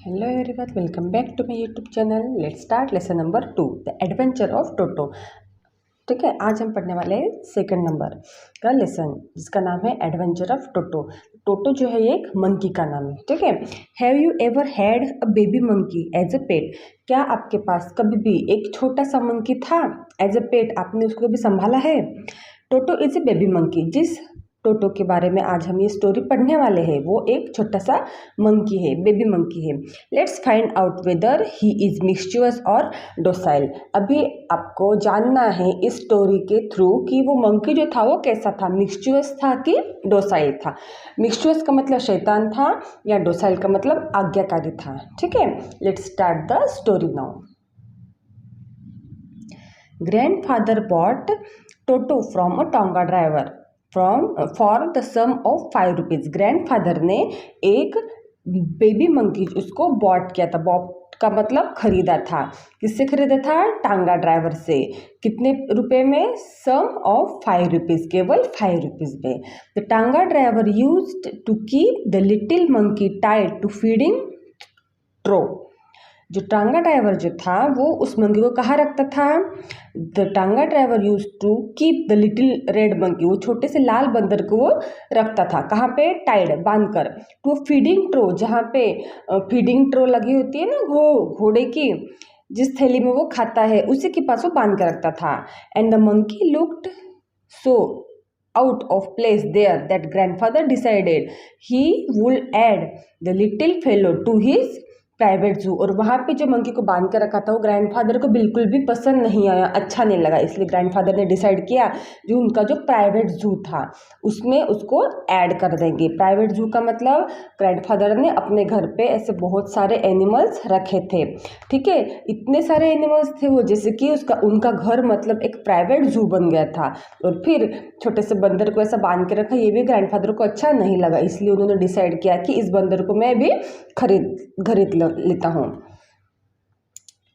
Hello everyone, welcome back to my YouTube channel. Let's start lesson number 2, The Adventure of Toto. ठीक है, आज हम पढ़ने वाले हैं सेकंड नंबर का लेसन जिसका नाम है एडवेंचर ऑफ टोटो। टोटो जो है एक मंकी का नाम है। ठीक है, have you ever had a baby monkey as a pet? क्या आपके पास कभी भी एक छोटा सा मंकी था एज अ पेट? आपने उसको भी संभाला है? टोटो इज ए बेबी मंकी। जिस टोटो के बारे में आज हम ये स्टोरी पढ़ने वाले हैं वो एक छोटा सा मंकी है, बेबी मंकी है। Let's find out whether he is mischievous और डोसाइल। अभी आपको जानना है इस स्टोरी के थ्रू कि वो मंकी जो था वो कैसा था, मिस्चुअस था कि डोसाइल था। मिस्चुअस का मतलब शैतान था या डोसाइल का मतलब आज्ञाकारी था। ठीक है, let's start the story now. Grandfather bought Toto from a tonga driver for the sum of 5 rupees. Grandfather ने एक बेबी मंकी उसको बॉट किया था। बॉट का मतलब खरीदा था। किससे खरीदा था? टांगा ड्राइवर से। कितने रुपए में? सम ऑफ 5 रुपीज़, केवल 5 रुपीज़ में। द टांगा driver used to keep the little monkey tied to feeding trough. जो टांगा ड्राइवर जो था वो उस मंकी को कहाँ रखता था? द टांगा driver used to keep the little red monkey. वो छोटे से लाल बंदर को वो रखता था। कहाँ पे? टाइड, बांध कर। टू फीडिंग ट्रो, जहाँ पे फीडिंग ट्रो लगी होती है ना घोड़े की, जिस थैली में वो खाता है उसी के पास वो बांध कर रखता था। And the monkey looked so out of place there that grandfather decided he would add the little fellow to his private जू। और वहाँ पे जो मंकी को बांध कर रखा था वो ग्रैंडफादर को बिल्कुल भी पसंद नहीं आया, अच्छा नहीं लगा। इसलिए ग्रैंडफादर ने डिसाइड किया जो उनका जो प्राइवेट जू था उसमें उसको ऐड कर देंगे। प्राइवेट जू का मतलब ग्रैंडफादर ने अपने घर पे ऐसे बहुत सारे एनिमल्स रखे थे। ठीक है, इतने सारे एनिमल्स थे वो, जैसे कि उनका घर मतलब एक प्राइवेट जू बन गया था। और फिर छोटे से बंदर को ऐसा बांध के रखा, ये भी ग्रैंडफादर को अच्छा नहीं लगा। इसलिए उन्होंने डिसाइड किया कि इस बंदर को मैं भी खरीद लेता हूँ।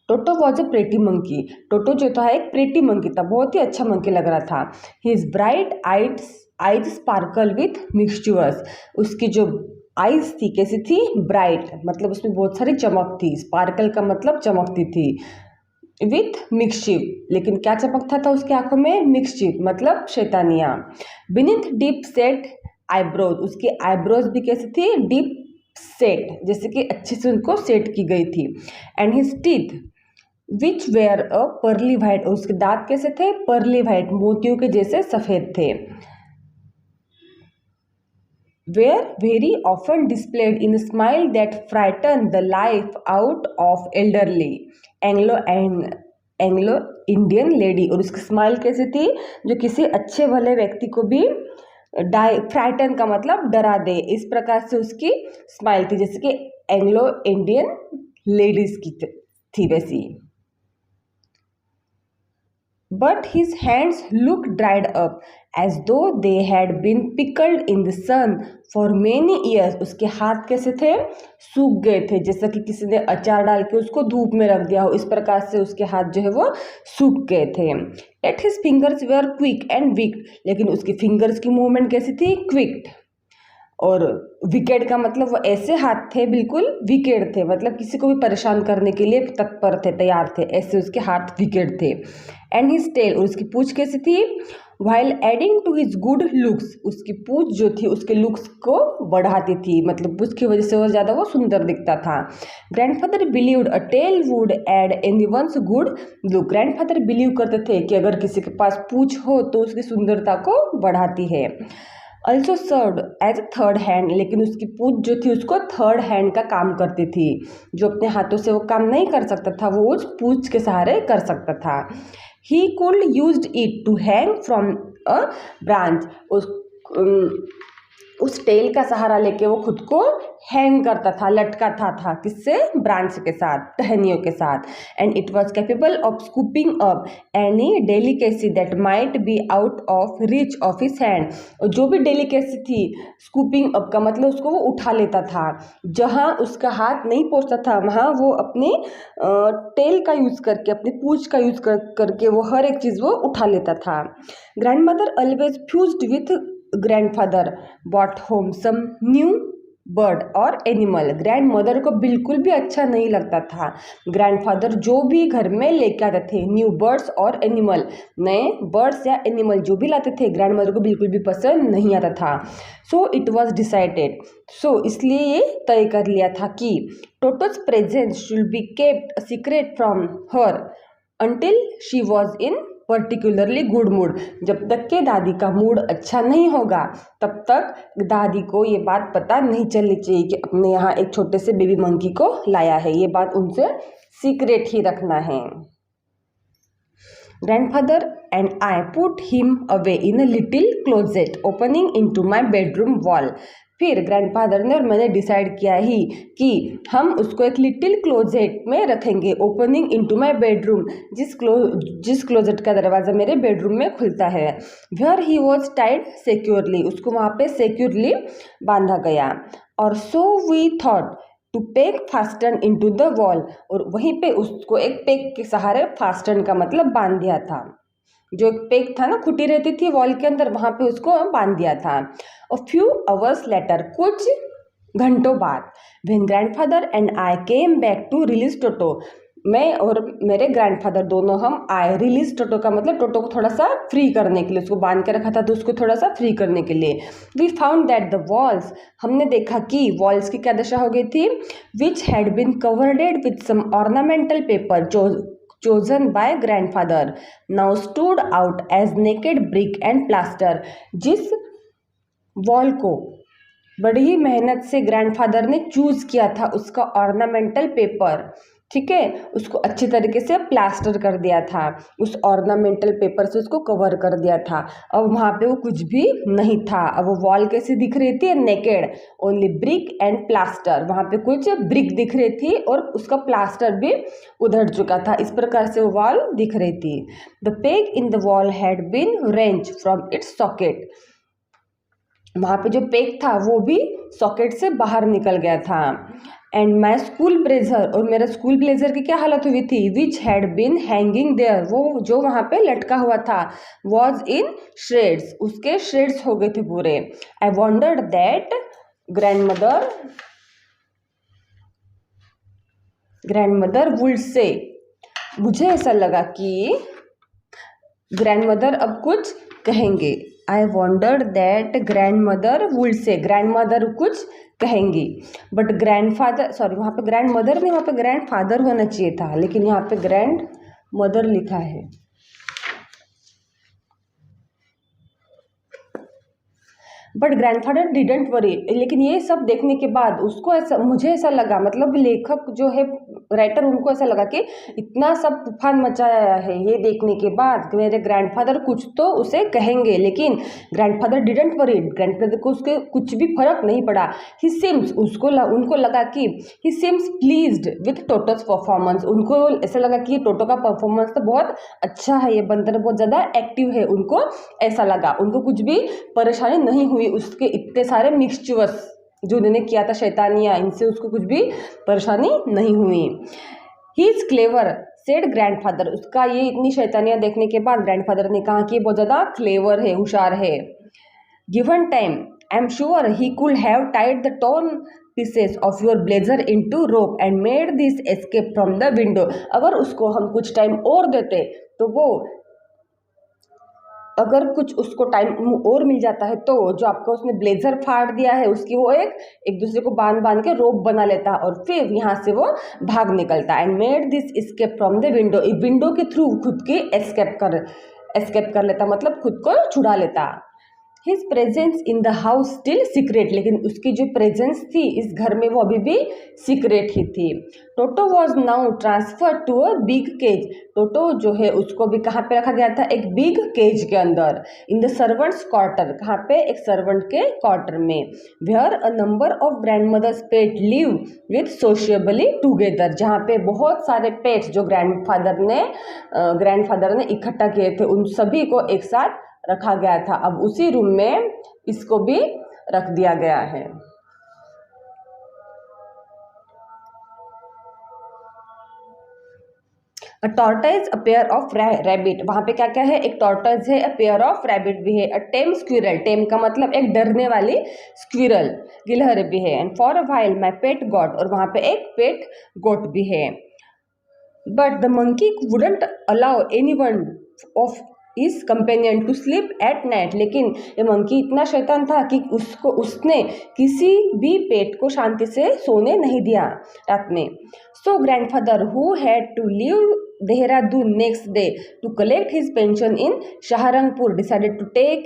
Toto was a pretty monkey. Toto जो था एक प्रेटी मंकी था, बहुत ही अच्छा मंकी लग रहा था। His bright eyes sparkle with mixtures. उसकी जो आइज थी कैसी थी? ब्राइट, मतलब उसमें बहुत सारी चमक थी। स्पार्कल का मतलब चमकती थी। विथ मिक्सचिप, लेकिन क्या चमकता था उसकी आंखों में? मिक्सचिप मतलब शैतानियाँ। बीनीथ डीप सेट आईब्रोज, उसकी आईब्रोज भी कैसी थी? डीप सेट, जैसे कि अच्छे से उनको सेट की गई थी। And his teeth which were a pearly white, उसके दांत कैसे थे? पर्ली वाइट, मोतियों के जैसे सफेद थे। Were very often displayed in smile that frighten the life out of elderly Anglo Indian lady. और उसकी स्माइल कैसी थी? जो किसी अच्छे भले व्यक्ति को भी फ्राइटन का मतलब डरा दे, इस प्रकार से उसकी स्माइल थी, जैसे कि एंग्लो इंडियन लेडीज की थी वैसी। But his hands look dried up as though they had been pickled in the sun for many years. उसके हाथ कैसे थे? सूख गए थे, जैसा कि किसी ने अचार डाल के उसको धूप में रख दिया हो, इस प्रकार से उसके हाथ जो है वो सूख गए थे। At his fingers were quick and wicked, लेकिन उसकी फिंगर्स की मूवमेंट कैसी थी? क्विक। और विकेड का मतलब वो ऐसे हाथ थे, बिल्कुल विकेड थे, मतलब किसी को भी परेशान करने के लिए तत्पर थे, तैयार थे, ऐसे उसके हाथ विकेड थे। एंड हिज टेल, और उसकी पूंछ कैसी थी? While adding to his good looks, उसकी पूंछ जो थी उसके लुक्स को बढ़ाती थी, मतलब पूंछ की वजह से वो ज़्यादा वो सुंदर दिखता था। Grandfather believed a tail would add anyone's good look. Grandfather believe करते थे कि अगर किसी के पास पूंछ हो तो उसकी सुंदरता को बढ़ाती है। Also served as a third hand, लेकिन उसकी पूंछ जो थी उसको थर्ड हैंड का काम करती थी। जो अपने हाथों से वो काम नहीं कर सकता था वो उस पूंछ के सहारे कर सकता था। He could used it to hang from a branch, उस टेल का सहारा लेके वो खुद को हैंग करता था, लटकाता था। किससे? ब्रांच के साथ, टहनियों के साथ। And it was capable of scooping up any delicacy that might be out of reach of his hand. और जो भी डेलिकेसी थी, स्कूपिंग अप का मतलब उसको वो उठा लेता था, जहाँ उसका हाथ नहीं पहुँचता था वहाँ वो अपने टेल का यूज़ करके, अपनी पूंछ का यूज़ करके वो हर एक चीज़ वो उठा लेता था। Grand mother always fused with grandfather brought home some new bird और एनिमल। ग्रैंड मदर को बिल्कुल भी अच्छा नहीं लगता था। ग्रैंडफादर जो भी घर में लेके आते थे न्यू बर्ड्स और एनिमल, नए बर्ड्स या एनिमल जो भी लाते थे, ग्रैंड मदर को बिल्कुल भी पसंद नहीं आता था। सो इट वॉज डिसाइडेड, सो इसलिए ये तय कर लिया था कि टोटोज presence should be kept secret from her until she was in particularly good mood. जब तक के दादी का मूड अच्छा नहीं होगा तब तक दादी को ये बात पता नहीं चलनी चाहिए कि अपने यहाँ एक छोटे से बेबी मंकी को लाया है। ये बात उनसे सीक्रेट ही रखना है। Grandfather and I put him away in a little closet opening into my bedroom wall. फिर ग्रैंडफादर ने और मैंने डिसाइड किया ही कि हम उसको एक लिटिल क्लोजेट में रखेंगे, ओपनिंग इनटू माय बेडरूम, जिस क्लोजेट का दरवाज़ा मेरे बेडरूम में खुलता है। Where he was tied securely, उसको वहाँ पे सिक्योरली बांधा गया। और so we thought to peg fasten into the wall, और वहीं पे उसको एक पेग के सहारे, फास्टन का मतलब बांध दिया था, जो एक पेग था ना, खुटी रहती थी वॉल के अंदर, वहां पे उसको बांध दिया था। अ फ्यू आवर्स लेटर, कुछ घंटों बाद, when grandfather and I came back to release Toto, मैं और मेरे ग्रैंडफादर दोनों हम आए। रिलीज टोटो का मतलब टोटो को थोड़ा सा फ्री करने के लिए, उसको बांध के रखा था तो उसको थोड़ा सा फ्री करने के लिए। We found that the walls, हमने देखा कि वॉल्स की क्या दशा हो गई थी, which had been covered with some ornamental paper chosen by grandfather now stood out as naked brick and plaster। जिस वॉल को बड़ी ही मेहनत से ग्रैंडफादर ने चूज किया था, उसका ऑर्नामेंटल पेपर, ठीक है, उसको अच्छी तरीके से प्लास्टर कर दिया था, उस ऑर्नामेंटल पेपर से उसको कवर कर दिया था। अब वहाँ पे वो कुछ भी नहीं था। अब वो वॉल कैसी दिख रही थी, naked, only brick and plaster, वहाँ पे कुछ ब्रिक दिख रही थी और उसका प्लास्टर भी उधड़ चुका था। इस प्रकार से वो वॉल दिख रही थी। The peg in the wall had been wrench from its socket, वहाँ पे जो पेग था वो भी सॉकेट से बाहर निकल गया था। एंड माई स्कूल ब्लेजर, और मेरा स्कूल ब्लेजर की क्या हालत हुई थी, which had been hanging there, वो जो वहाँ पे लटका हुआ था, वॉज इन श्रेड्स, उसके श्रेड्स हो गए थे पूरे। I wondered that grandmother would say, मुझे ऐसा लगा कि ग्रैंडमदर अब कुछ कहेंगे। I wondered that grandmother would say, grandmother कुछ कहेंगी। बट ग्रैंडफादर, सॉरी, वहाँ पे ग्रैंडमदर नहीं, वहाँ पे ग्रैंडफादर होना चाहिए था, लेकिन यहाँ पे ग्रैंड मदर लिखा है। बट ग्रैंडफादर डिडंट वरी, लेकिन ये सब देखने के बाद उसको ऐसा, मुझे ऐसा लगा, मतलब लेखक जो है, राइटर, उनको ऐसा लगा कि इतना सब तूफान मचाया है ये देखने के बाद मेरे ग्रैंडफादर कुछ तो उसे कहेंगे, लेकिन ग्रैंडफादर डिडंट वरी, ग्रैंडफादर को उसके कुछ भी फर्क नहीं पड़ा। ही सिम्स, उनको लगा कि ही सिम्स प्लीज्ड विथ टोटोस परफॉर्मेंस, उनको ऐसा लगा कि टोटो का परफॉर्मेंस तो बहुत अच्छा है, ये बंदर बहुत ज़्यादा एक्टिव है, उनको ऐसा लगा, उनको कुछ भी परेशानी नहीं हुई उसके इतने सारे मिक्सचर्स जो उन्होंने किया था, शैतानियाँ, इनसे उसको कुछ भी परेशानी नहीं हुई। He is clever said grandfather, उसका ये इतनी शैतानियाँ देखने के बाद ग्रैंडफादर ने कहा कि ये बहुत ज़्यादा क्लेवर है, होशियार है। Given time I am sure he could have tied the torn pieces of your blazer into rope and made this escape from the window, अगर उसको हम कुछ टाइम और देते तो वो, अगर कुछ उसको टाइम और मिल जाता है तो जो आपका उसने ब्लेजर फाड़ दिया है उसकी वो एक दूसरे को बांध बांध के रोप बना लेता और फिर यहाँ से वो भाग निकलता। And made this escape from the window, window के थ्रू खुद की एस्केप कर लेता, मतलब खुद को छुड़ा लेता। His presence in the house still secret, लेकिन उसकी जो प्रेजेंस थी इस घर में वो अभी भी सीक्रेट ही थी। Toto was now transfer to a big cage, Toto जो है उसको भी कहाँ पे रखा गया था, एक बिग केज के अंदर। इन द सर्वेंट्स क्वार्टर, कहाँ पे, एक सर्वेंट के क्वार्टर में। Where a number of grandmother's pet live with sociably together, जहाँ पे बहुत सारे पेट्स जो ग्रैंडफादर ने इकट्ठा किए थे उन सभी को एक साथ रखा गया था। अब उसी रूम में इसको भी रख दिया गया है। A tortoise a pair of rabbit, वहाँ पे क्या क्या है, एक टॉर्टाइज है, अ पेयर ऑफ रैबिट भी है, अ टेम स्क्विरल, टेम का मतलब एक डरने वाली स्क्विरल, गिलहरी भी है, and for a while my pet goat, और वहाँ पे एक पेट गोट भी है। But the monkey wouldn't allow any one of his companion to sleep at night, लेकिन ये मंकी इतना शैतान था कि उसने किसी भी पेट को शांति से सोने नहीं दिया रात में। So grandfather who had to leave Dehradun next day to collect his pension in Saharanpur decided to take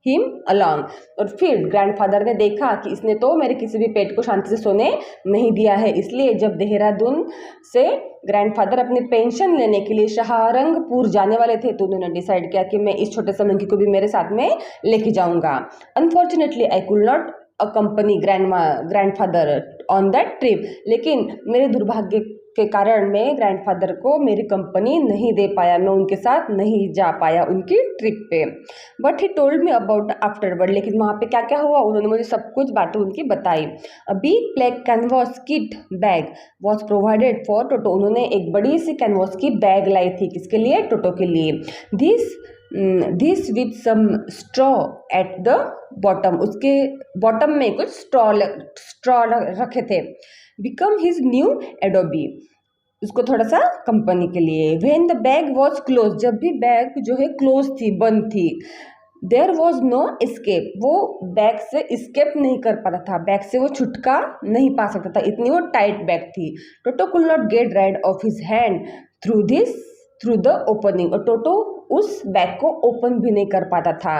him along, और फिर ग्रैंडफादर ने देखा कि इसने तो मेरे किसी भी पेट को शांति से सोने नहीं दिया है, इसलिए जब देहरादून से ग्रैंडफादर अपनी पेंशन लेने के लिए सहारंगपुर जाने वाले थे तो उन्होंने डिसाइड किया कि मैं इस छोटे से मंकी को भी मेरे साथ में लेके जाऊंगा। Unfortunately I could not accompany grandfather on that trip, लेकिन मेरे दुर्भाग्य के कारण मैं ग्रैंडफादर को मेरी कंपनी नहीं दे पाया, मैं उनके साथ नहीं जा पाया उनकी ट्रिप पे। But he told me about afterward, लेकिन वहाँ पे क्या क्या हुआ उन्होंने मुझे सब कुछ बातें उनकी बताई। A big black canvas kit bag was provided for Toto, उन्होंने एक बड़ी सी कैनवास की बैग लाई थी, किसके लिए, टोटो के लिए। This with some straw at the bottom, उसके बॉटम में कुछ स्ट्रॉ रखे थे। बिकम हिज न्यू एडोबी, उसको थोड़ा सा कंपनी के लिए। When the bag was close, जब भी बैग जो है क्लोज थी, बंद थी। देयर वॉज नो एस्केप, वो बैग से एस्केप नहीं कर पाता था, बैग से वो छुटका नहीं पा सकता था, इतनी वो टाइट बैग थी। Toto could not get rid of his hand through the opening, और टोटो उस बैग को ओपन भी नहीं कर पाता था।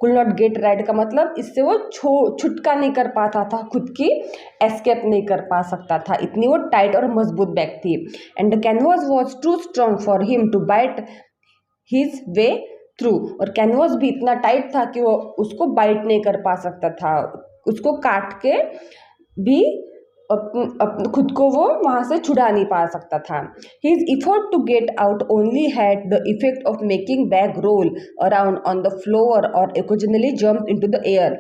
कुल नॉट गेट राइड का मतलब इससे वो छुटका नहीं कर पाता था, खुद की एस्केप नहीं कर पा सकता था, इतनी वो टाइट और मजबूत बैग थी। And the canvas was too strong for him to bite his way through, और कैनवास भी इतना टाइट था कि वो उसको बाइट नहीं कर पा सकता था, उसको काट के भी खुद को वो वहाँ से छुड़ा नहीं पा सकता था। His effort to get out only had the effect of making bag roll around on the floor और occasionally jump into the air.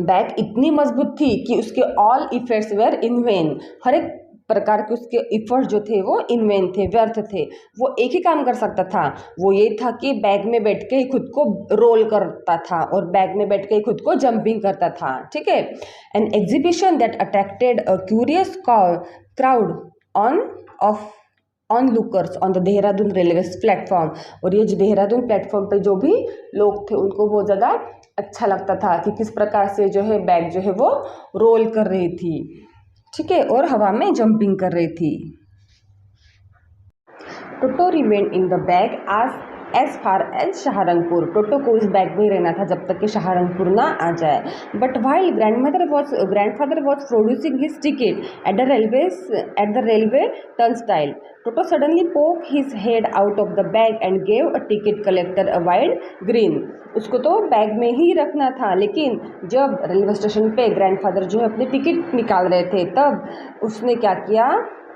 Bag इतनी मजबूत थी कि उसके all efforts were in vain, हर एक प्रकार के उसके इफर्ट्स जो थे वो इन वेन थे, व्यर्थ थे। वो एक ही काम कर सकता था, वो ये था कि बैग में बैठ के ही खुद को रोल करता था और बैग में बैठ के ही खुद को जंपिंग करता था, ठीक है। An exhibition that attracted a curious crowd on lookers on the Dehradun railway platform, और ये जो देहरादून प्लेटफॉर्म पे जो भी लोग थे उनको बहुत ज़्यादा अच्छा लगता था कि किस प्रकार से जो है बैग जो है वो रोल कर रही थी, ठीक है, और हवा में जंपिंग कर रही थी। Toto remain in the bag as far as Saharanpur, Toto को इस बैग में ही रहना था जब तक कि सहारनपुर ना आ जाए। But while grandfather was producing his ticket at the railway turnstile, Toto suddenly poke his head out of the bag and gave a ticket collector a wide grin, उसको तो बैग में ही रखना था, लेकिन जब रेलवे स्टेशन पे grandfather जो है अपनी टिकट निकाल रहे थे तब उसने क्या किया,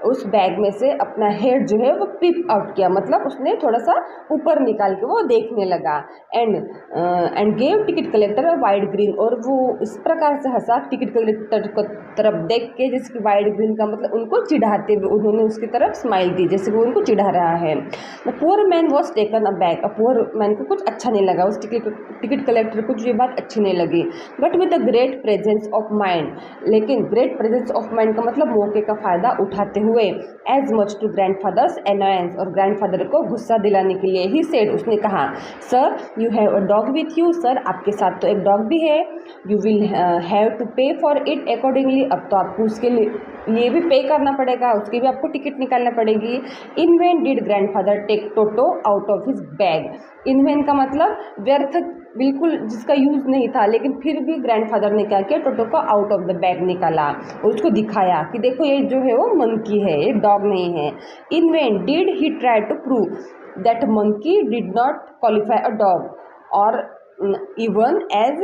उस बैग में से अपना हेड जो है वो पिप आउट किया, मतलब उसने थोड़ा सा ऊपर निकाल के वो देखने लगा। And gave ticket collector a wide green, और वो इस प्रकार से हंसा टिकट कलेक्टर को तरफ देख के, जैसे कि वाइड ग्रीन का मतलब उनको चिढ़ाते हुए उन्होंने उसकी तरफ स्माइल दी, जैसे वो उनको चिढ़ा रहा है। The poor man was taken a bag, poor man को कुछ अच्छा नहीं लगा, उस टिकट कलेक्टर को ये बात अच्छी नहीं लगी। But with a great presence of mind, लेकिन ग्रेट प्रेजेंस ऑफ माइंड का मतलब मौके का फ़ायदा उठाते हुए, एज मच टू ग्रैंडफादर्स एनॉयंस, और ग्रैंडफादर को गुस्सा दिलाने के लिए ही सेड, उसने कहा, sir you have a dog with you, sir आपके साथ तो एक डॉग भी है, यू विल हैव टू पे फॉर इट अकॉर्डिंगली, अब तो आपको उसके लिए भी पे करना पड़ेगा, उसकी भी आपको टिकट निकालना पड़ेगी। In vain did grandfather take Toto out of his bag, in vain का मतलब व्यर्थ, बिल्कुल जिसका यूज़ नहीं था, लेकिन फिर भी ग्रैंडफादर ने क्या किया, टोटो को आउट ऑफ द बैग निकाला और उसको दिखाया कि देखो ये जो है वो मंकी है, ये डॉग नहीं है। In vain did he try to prove that monkey did not qualify a dog और इवन एज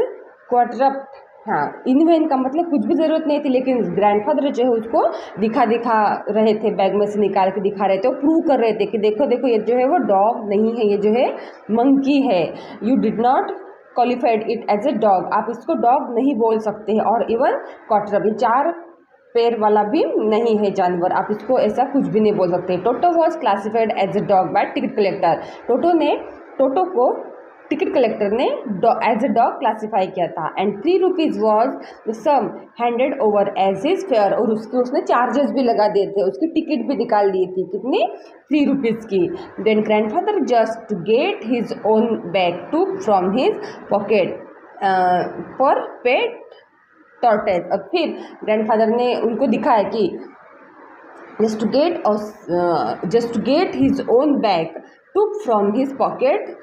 क्वाड्रप्ट, हाँ, इन वेन का मतलब कुछ भी ज़रूरत नहीं थी, लेकिन ग्रैंडफादर जो है उसको दिखा रहे थे, बैग में से निकाल के दिखा रहे थे, वो प्रूव कर रहे थे कि देखो देखो ये जो है वो डॉग नहीं है, ये जो है मंकी है, you did not qualified it as a dog, आप इसको डॉग नहीं बोल सकते हैं, और इवन क्वाड्रप्ट, 4 पैर वाला भी नहीं है जानवर, आप इसको ऐसा कुछ भी नहीं बोल सकते। Toto was classified as a dog by ticket collector. Toto को टिकट कलेक्टर ने एज अ डॉग क्लासीफाई किया था। And 3 rupees was the sum handed over as his fare, और उसने चार्जेस भी लगा दिए थे, उसकी टिकट भी निकाल दी थी, कितनी 3 रुपीज़ की। Then grandfather just to get his own bag took from his pocket पर पेट टॉर्टेज। अब फिर ग्रैंडफादर ने उनको दिखाया कि just to get his own bag, took from his pocket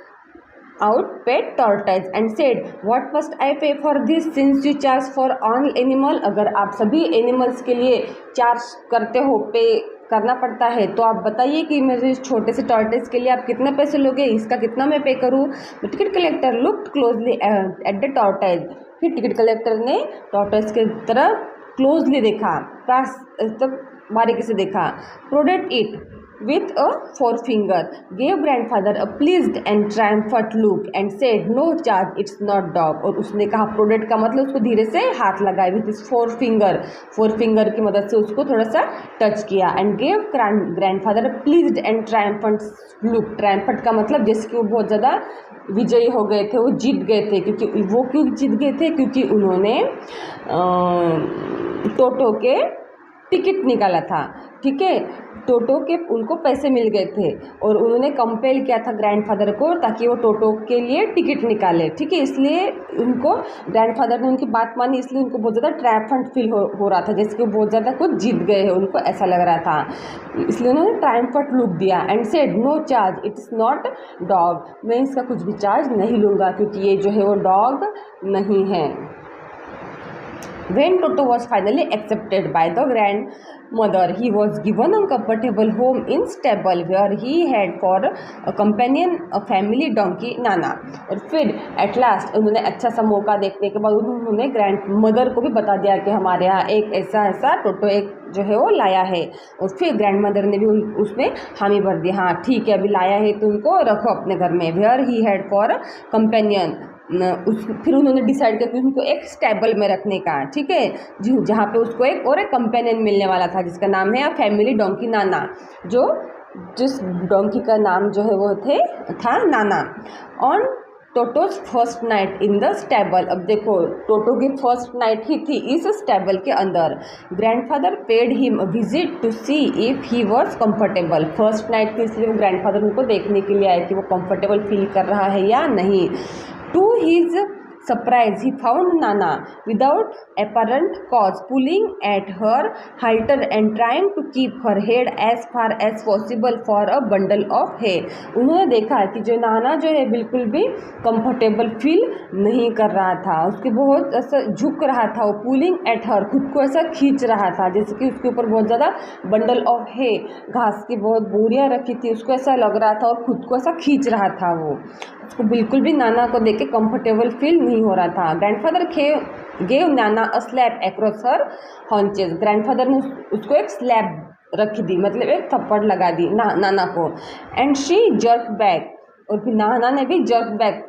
out pet tortoise and said, what must I pay for this since you charge for all animal? अगर आप सभी एनिमल्स के लिए चार्ज करते हो, पे करना पड़ता है, तो आप बताइए कि मेरे इस छोटे से टॉर्टोइज के लिए आप कितने पैसे लोगे, इसका कितना मैं पे करूँ। Ticket collector looked closely at the tortoise. फिर टिकट कलेक्टर ने टॉर्टोइज की तरफ क्लोजली देखा, बारीकी से देखा। Prodded it with a forefinger, gave grandfather a pleased and triumphant look and said, no charge, it's not dog। और उसने कहा प्रोडेड का मतलब उसको धीरे से हाथ लगाए विथ इस फोर फिंगर की मदद से उसको थोड़ा सा टच किया। And gave grandfather a pleased and triumphant look. Triumphant का मतलब जैसे कि वो बहुत ज़्यादा विजयी हो गए थे, वो जीत गए थे। क्यों जीत गए थे? क्योंकि उन्होंने टोटो के टिकट निकाला था, ठीक है। टोटो के उनको पैसे मिल गए थे और उन्होंने कंपेल किया था ग्रैंडफादर को ताकि वो टोटो के लिए टिकट निकाले, ठीक है। इसलिए उनको ग्रैंडफादर ने उनकी बात मानी, इसलिए उनको बहुत ज़्यादा ट्रायम्फेंट फील हो रहा था, जैसे कि वो बहुत ज़्यादा कुछ जीत गए हैं, उनको ऐसा लग रहा था, इसलिए उन्होंने ट्रायम्फेंट लुक दिया। And said, no charge, it's not dog. मैं इसका कुछ भी चार्ज नहीं लूँगा क्योंकि ये जो है वो डॉग नहीं है। When Toto was finally accepted by the grandmother, he was given a comfortable home in stable where he had for a companion a family donkey Nana। और फिर at last उन्होंने अच्छा सा मौका देखने के बाद उन्होंने ग्रैंडमदर को भी बता दिया कि हमारे यहाँ एक ऐसा टोटो एक जो है वो लाया है। और फिर ग्रैंडमदर ने भी उसमें हामी भर दी, हाँ ठीक है अभी लाया है तो उनको रखो अपने घर में। Where he had for companion, फिर उन्होंने डिसाइड किया कि उनको एक स्टेबल में रखने का, ठीक है, जहाँ पे उसको एक कंपेनियन मिलने वाला था जिसका नाम है फैमिली डोंकी नाना। जिस डोंकी का नाम जो है वो था नाना। On टोटोज first night in the stable, अब देखो टोटो की फर्स्ट नाइट ही थी इस स्टेबल के अंदर। Grandfather paid him a visit to see if he was comfortable. First night थी इसलिए वो ग्रैंडफादर उनको देखने के लिए आए कि वो कंफर्टेबल फील कर रहा है या नहीं। To his surprise, he found Nana without apparent cause pulling at her halter and trying to keep her head as far as possible for a bundle of hay। उन्होंने देखा कि जो नाना जो है बिल्कुल भी कंफर्टेबल फील नहीं कर रहा था, उसके बहुत ऐसा झुक रहा था, वो पुलिंग एट हर, खुद को ऐसा खींच रहा था जैसे कि उसके ऊपर बहुत ज़्यादा बंडल ऑफ है, घास की बहुत बोरियां रखी थी, उसको ऐसा लग रहा था और खुद को ऐसा खींच रहा था। वो उसको बिल्कुल भी नाना को देख के कंफर्टेबल फील नहीं हो रहा था। Grandfather gave Nana a slap across her haunches. Grandfather ने उसको एक स्लैप रख दी, मतलब एक थप्पड़ लगा दी नाना को। एंड शी जर्क बैक, और फिर नाना ने भी जर्क बैक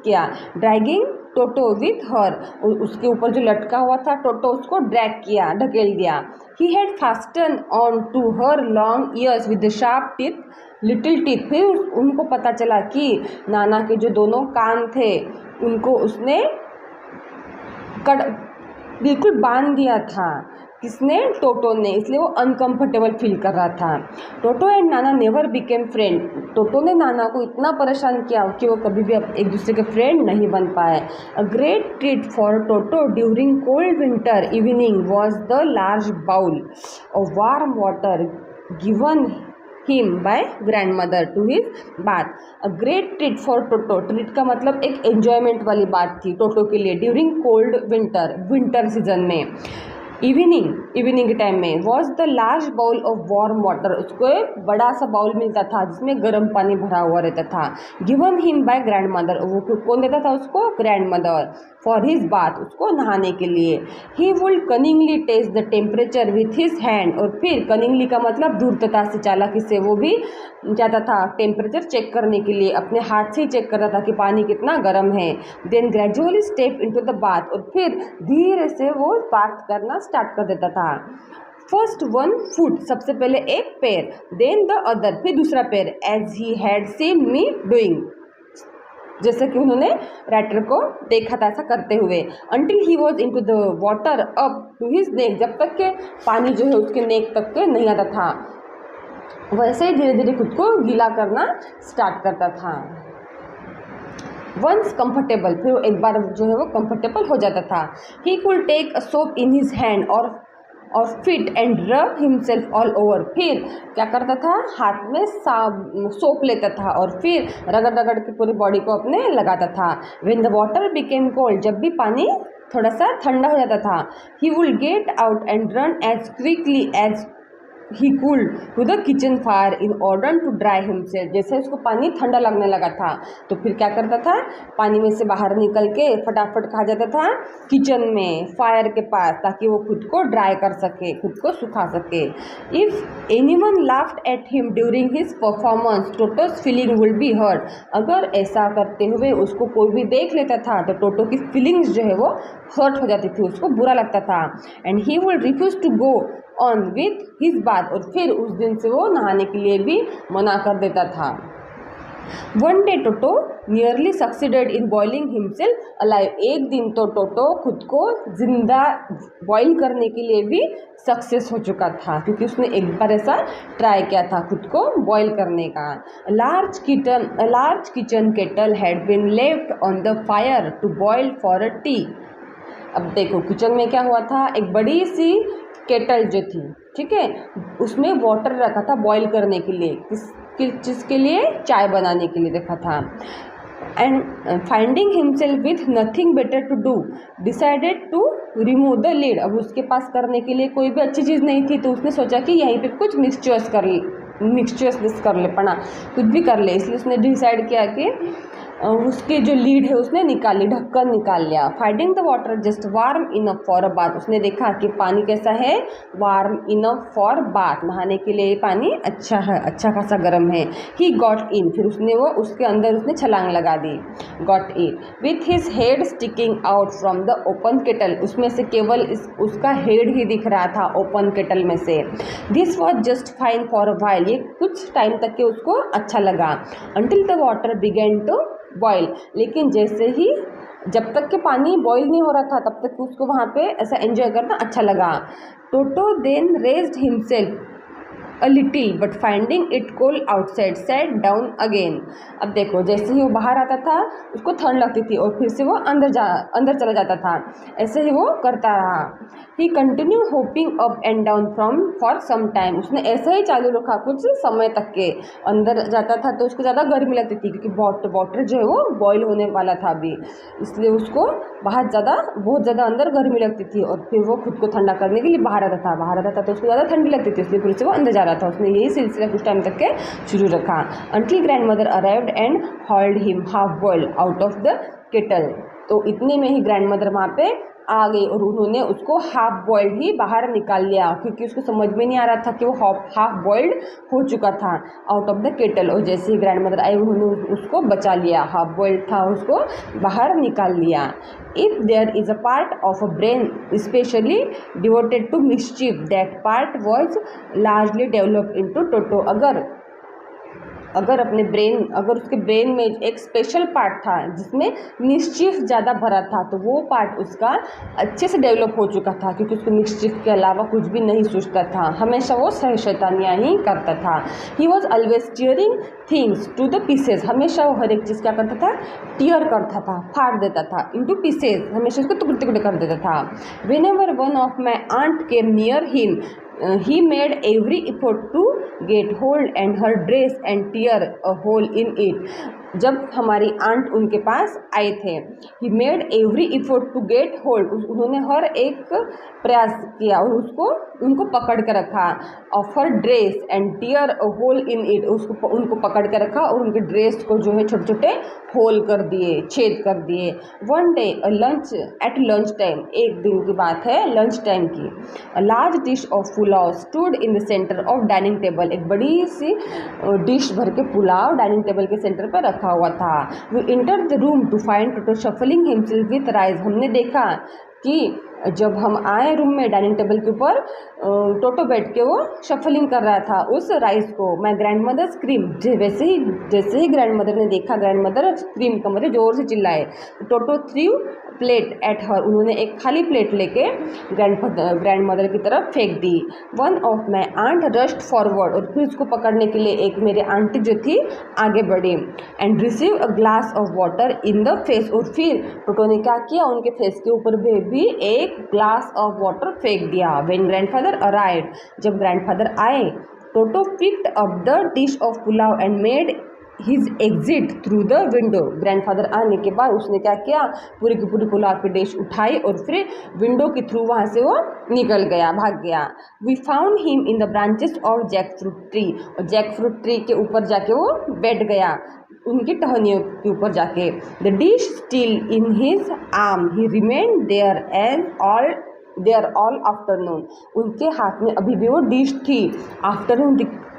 किया। ड्रैगिंग टोटो विथ हर, उसके ऊपर जो लटका हुआ था टोटो उसको ड्रैग किया, ढकेल दिया। He had fasten on to her long ears with the sharp teeth little teeth. फिर उनको पता चला कि नाना के जो दोनों कान थे उनको उसने बिल्कुल बांध दिया था, किसने? टोटो ने, इसलिए वो अनकंफर्टेबल फील कर रहा था। टोटो and Nana never became friend. टोटो ने नाना को इतना परेशान किया कि वो कभी भी एक दूसरे के फ्रेंड नहीं बन पाए। A great treat for Toto during cold winter evening was the large bowl of warm water given him by grandmother to his bath। a great treat for Toto, treat का मतलब एक एंजॉयमेंट वाली बात थी Toto के लिए। During cold winter season में, evening के टाइम में, was the large bowl of warm water, उसको एक बड़ा सा बाउल मिलता था जिसमें गर्म पानी भरा हुआ रहता था। Given him by grandmother, वो कौन देता था उसको? Grandmother. For his bath, उसको नहाने के लिए। He would cunningly test the temperature with his hand, और फिर कनिंगली का मतलब धूर्तता से, चालाकी से वो भी जाता था टेम्परेचर चेक करने के लिए, अपने हाथ से ही चेक करता था कि पानी कितना गर्म है। Then gradually step into the bath, और फिर धीरे से वो बात करना स्टार्ट कर देता था। फर्स्ट वन फुट, सबसे पहले एक पैर, देन द अदर, फिर दूसरा पैर, as he had seen me doing, जैसे कि उन्होंने रैटर को देखा था ऐसा करते हुए। Until he was into the water up to his neck, जब तक के पानी जो है उसके नेक तक के नहीं आता था, वैसे ही धीरे धीरे खुद को गीला करना स्टार्ट करता था। वंस कंफर्टेबल, फिर एक बार जो है वो कंफर्टेबल हो जाता था। He could take a soap in his hand और fit and rub himself all over, फिर क्या करता था, हाथ में सोप लेता था और फिर रगड़ रगड़ के पूरी बॉडी को अपने लगाता था। When the water became cold, जब भी पानी थोड़ा सा ठंडा हो जाता था, he would get out and run as quickly as he could to the kitchen fire in order to dry himself, जैसे उसको पानी ठंडा लगने लगा था तो फिर क्या करता था, पानी में से बाहर निकल के फटाफट कहा जाता था किचन में फायर के पास, ताकि वो खुद को ड्राई कर सके, खुद को सुखा सके। If anyone laughed at him during his performance, Toto's feeling will be hurt, अगर ऐसा करते हुए उसको कोई भी देख लेता था तो टोटो की फीलिंग्स जो है वो हर्ट हो जाती थी, उसको बुरा लगता था। And he will refuse to go on with his bath, और फिर उस दिन से वो नहाने के लिए भी मना कर देता था। One day toto nearly succeeded in boiling himself alive, एक दिन तो टोटो खुद को जिंदा बॉइल करने के लिए भी सक्सेस हो चुका था, क्योंकि उसने एक बार ऐसा ट्राई किया था खुद को बॉइल करने का। Large kitchen kettle had been left on the fire to boil for a tea. अब देखो किचन में क्या हुआ था, एक बड़ी सी केटल जो थी, ठीक है, उसमें वाटर रखा था बॉईल करने के लिए, किस चीज़ के लिए, चाय बनाने के लिए रखा था। And finding himself with nothing better to do decided to remove the lid, अब उसके पास करने के लिए कोई भी अच्छी चीज़ नहीं थी तो उसने सोचा कि यहीं पे कुछ मिक्सचर्स कर ले, पना कुछ भी कर ले, इसलिए उसने डिसाइड किया कि उसकी जो लीड है उसने निकाली, ढक्कन निकाल लिया। Finding the water just warm enough for a bath, उसने देखा कि पानी कैसा है, वार्म इनफ फॉर बाथ, नहाने के लिए पानी अच्छा है, अच्छा खासा गर्म है। ही गॉट इन, फिर उसने वो उसके अंदर उसने छलांग लगा दी, got in with his head sticking out from the open kettle, उसमें से केवल उसका हेड ही दिख रहा था ओपन केटल में से। This was just fine for a while, ये कुछ टाइम तक के उसको अच्छा लगा। Until the water began to boil, लेकिन जैसे ही जब तक के पानी बॉईल नहीं हो रहा था तब तक उसको वहाँ पे ऐसा एंजॉय करना अच्छा लगा। Toto then raised himself a little but finding it cold outside sat down again. अब देखो जैसे ही वो बाहर आता था उसको ठंड लगती थी और फिर से वो अंदर चला जाता था, ऐसे ही वो करता रहा। He continue hopping up and down from for some time, उसने ऐसा ही चालू रखा कुछ समय तक के। अंदर जाता था तो उसको ज़्यादा गर्मी लगती थी क्योंकि वाटर जो है वो बॉयल होने वाला था अभी, इसलिए उसको बहुत ज़्यादा अंदर गर्मी लगती थी और फिर वो खुद को ठंडा करने के लिए बाहर आता था तो उसको ज़्यादा ठंडी लगती थी, इसलिए फिर से वो अंदर जा रहा था। उसने यही सिलसिला कुछ टाइम तक के शुरू रखा। Until grand mother arrived and hold him half boiled out of the kettle, तो इतने में ही ग्रैंड मदर वहाँ पे आ गई और उन्होंने उसको हाफ बॉइल्ड ही बाहर निकाल लिया, क्योंकि उसको समझ में नहीं आ रहा था कि वो हाफ बॉइल्ड हो चुका था आउट ऑफ द केटल, और जैसे ही ग्रैंड मदर आई उन्होंने उसको बचा लिया, हाफ बॉइल्ड था उसको बाहर निकाल लिया। If there is a part of a brain specially devoted to mischief, that part was largely developed into Toto, अगर उसके ब्रेन में एक स्पेशल पार्ट था जिसमें मिस्चीफ ज़्यादा भरा था तो वो पार्ट उसका अच्छे से डेवलप हो चुका था, क्योंकि उसको मिस्चीफ के अलावा कुछ भी नहीं सोचता था, हमेशा वो शैतानियाँ ही करता था। He was always tearing things to the pieces, हमेशा वो हर एक चीज़ क्या करता था, टीयर करता था, फाड़ देता था, इंटू पीसेज, हमेशा उसको टुकड़े टुकड़े कर देता था। Whenever one of my aunt came near him he made every effort to get hold and her dress and tear a hole in it, जब हमारी आंट उनके पास आए थे, he made every effort to get hold, उन्होंने हर एक प्रयास किया और उनको पकड़ कर रखा, of her dress and tear a hole in it, उनको पकड़ कर रखा और उनके ड्रेस को जो है छोटे छोटे होल कर दिए, छेद कर दिए। One day at lunch time, एक दिन की बात है लंच टाइम की, large dish of pulao stood in the centre of dining table, एक बड़ी सी डिश भर के पुलाव डाइनिंग टेबल के सेंटर पर रखा हुआ था। We enter the room to find Toto shuffling himself with rice, हमने देखा कि जब हम आए रूम में डाइनिंग टेबल के ऊपर टोटो बैठ के वो शफलिंग कर रहा था उस राइस को। माई ग्रैंड मदर स्क्रीम, जैसे ही ग्रैंड मदर ने देखा, ग्रैंड मदर स्क्रीम का मतलब जोर से चिल्लाए। टोटो थ्रू प्लेट एट हर, उन्होंने एक खाली प्लेट लेके ग्रैंड मदर की तरफ फेंक दी। One of my aunt rushed forward, और फिर उसको पकड़ने के लिए एक मेरे आंटी जो थी आगे बढ़ी। And receive a glass of water in the face, और फिर टोटो ने क्या किया, उनके फेस के ऊपर भी एक ग्लास ऑफ वाटर फेंक दिया। व्हेन ग्रैंडफादर अराइव्ड, जब ग्रैंडफादर आए, Toto picked up the dish of pulao and made his exit through the window. Grandfather आने के बाद उसने क्या किया, पूरी की पूरी पुलाव की डिश उठाई और फिर विंडो के थ्रू वहाँ से वो निकल गया, भाग गया। We found him in the branches of jackfruit tree, और जैक फ्रूट ट्री के ऊपर जाके वो बैठ गया, उनकी टहनियों के ऊपर जाके। The dish still in his arm, he remained there all afternoon, उनके हाथ में अभी भी वो डिश थी।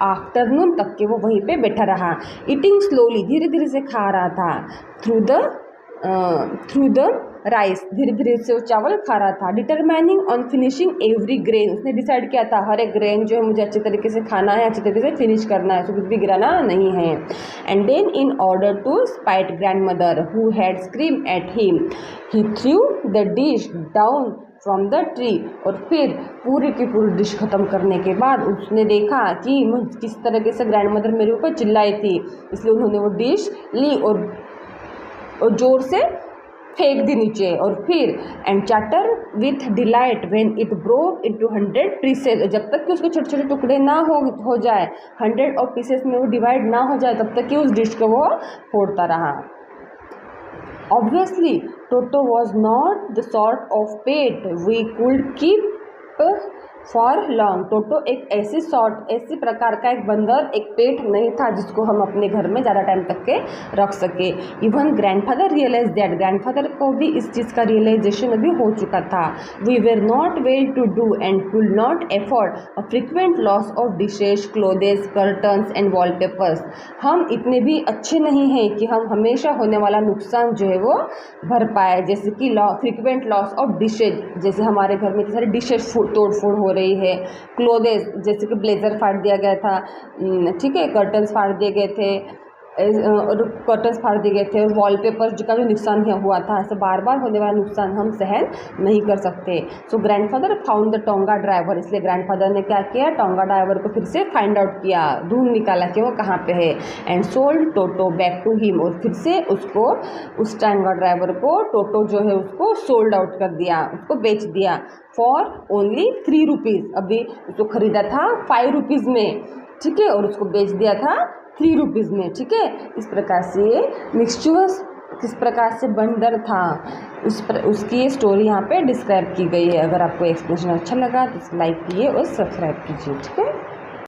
आफ्टरनून तक के वो वहीं पे बैठा रहा। ईटिंग स्लोली, धीरे धीरे से खा रहा था। थ्रू द राइस, धीरे धीरे से वो चावल खा रहा था। Determining on finishing every grain, उसने डिसाइड किया था हर एक ग्रेन जो है मुझे अच्छे तरीके से खाना है, अच्छे तरीके से फिनिश करना है, उसको कुछ भी गिराना नहीं है। And then in order to spite grandmother who had scream at him, he threw the dish down from the tree, और फिर पूरी की पूरी डिश ख़त्म करने के बाद उसने देखा कि किस तरीके से ग्रैंड मदर मेरे ऊपर चिल्लाई थी, इसलिए उन्होंने वो डिश ली और ज़ोर से फेंक दी नीचे। और फिर and chatter with delight when it broke into 100 pieces, जब तक कि उसके छोटे छोटे टुकड़े ना हो जाए, 100 ऑफ पीसेस में वो डिवाइड ना हो जाए, तब तक कि उस डिश को वो फोड़ता रहा। Obviously, Toto was not the sort of pet we could keep for long. Toto एक ऐसी प्रकार का एक बंदर, एक पेट नहीं था जिसको हम अपने घर में ज़्यादा टाइम तक के रख सके। Even grandfather realise that, grandfather को भी इस चीज़ का रियलाइजेशन अभी हो चुका था। We were not well to do and could not afford a frequent loss of dishes, clothes, curtains and wallpapers. हम इतने भी अच्छे नहीं हैं कि हम हमेशा होने वाला नुकसान जो है वो भर पाए, जैसे कि फ्रिक्वेंट लॉस ऑफ डिशेज, जैसे हमारे घर में इतनी सारी डिशेज तोड़ फोड़ हो रही है। क्लोथेस, जैसे कि ब्लेजर फाड़ दिया गया था, ठीक है, कर्टन्स फाड़ दिए गए थे, और वॉलपेपर का जो नुकसान हुआ था, ऐसे बार बार होने वाला नुकसान हम सहन नहीं कर सकते। So grandfather found the tonga driver, इसलिए ग्रैंडफादर ने क्या किया, टोंगा ड्राइवर को फिर से फाइंड आउट किया, ढूंढ निकाला कि वो कहाँ पे है। And sold Toto back to him, और फिर से उसको, उस टोंगा ड्राइवर को टोटो जो है उसको सोल्ड आउट कर दिया, उसको बेच दिया फॉर ओनली 3 रुपीज़। अभी उसको खरीदा था 5 रुपीज़ में, ठीक है, और उसको बेच दिया था 3 रुपीज़ में, ठीक है। इस प्रकार से मिक्सचुअस किस प्रकार से बंदर था उसकी स्टोरी यहाँ पे डिस्क्राइब की गई है। अगर आपको एक्सप्लेनेशन अच्छा लगा तो लाइक कीजिए और सब्सक्राइब कीजिए, ठीक है।